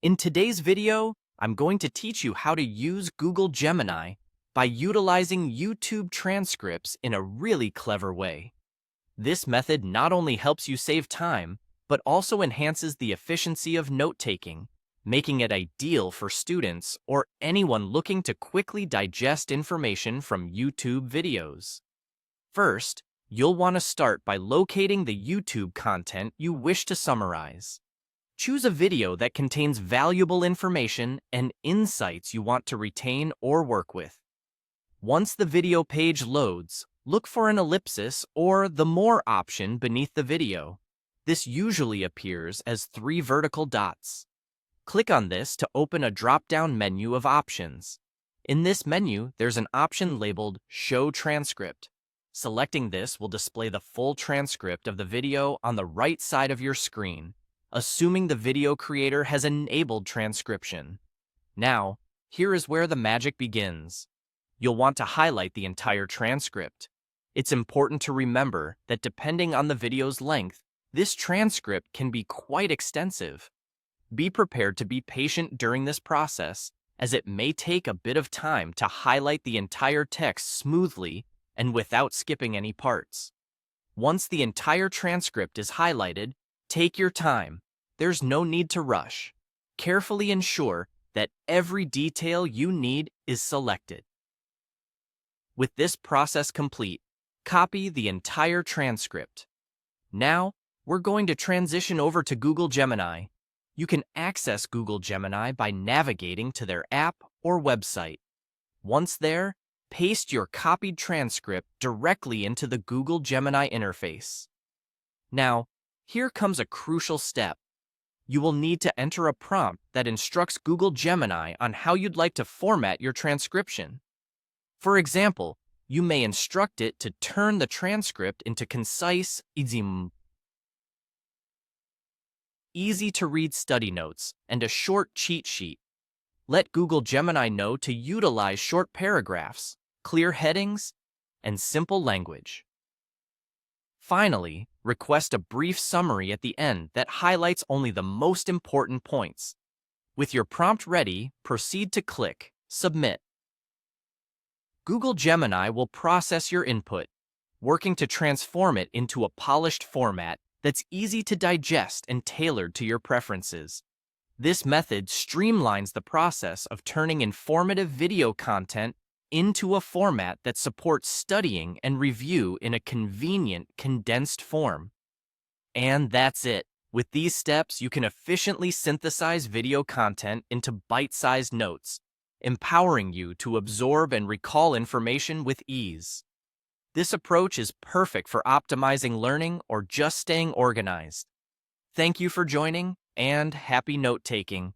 In today's video, I'm going to teach you how to use Google Gemini by utilizing YouTube transcripts in a really clever way. This method not only helps you save time, but also enhances the efficiency of note-taking, making it ideal for students or anyone looking to quickly digest information from YouTube videos. First, you'll want to start by locating the YouTube content you wish to summarize. Choose a video that contains valuable information and insights you want to retain or work with. Once the video page loads, look for an ellipsis or the More option beneath the video. This usually appears as 3 vertical dots. Click on this to open a drop-down menu of options. In this menu, there's an option labeled Show Transcript. Selecting this will display the full transcript of the video on the right side of your screen, assuming the video creator has enabled transcription. Now, here is where the magic begins. You'll want to highlight the entire transcript. It's important to remember that depending on the video's length, this transcript can be quite extensive. Be prepared to be patient during this process, as it may take a bit of time to highlight the entire text smoothly and without skipping any parts. Once the entire transcript is highlighted, take your time. There's no need to rush. Carefully ensure that every detail you need is selected. With this process complete, copy the entire transcript. Now, we're going to transition over to Google Gemini. You can access Google Gemini by navigating to their app or website. Once there, paste your copied transcript directly into the Google Gemini interface. Now, here comes a crucial step. You will need to enter a prompt that instructs Google Gemini on how you'd like to format your transcription. For example, you may instruct it to turn the transcript into concise, easy-to-read study notes and a short cheat sheet. Let Google Gemini know to utilize short paragraphs, clear headings, and simple language. Finally, request a brief summary at the end that highlights only the most important points. With your prompt ready, proceed to click Submit. Google Gemini will process your input, working to transform it into a polished format that's easy to digest and tailored to your preferences. This method streamlines the process of turning informative video content into a format that supports studying and review in a convenient, condensed form. And that's it. With these steps, you can efficiently synthesize video content into bite-sized notes, empowering you to absorb and recall information with ease. This approach is perfect for optimizing learning or just staying organized. Thank you for joining, and happy note-taking.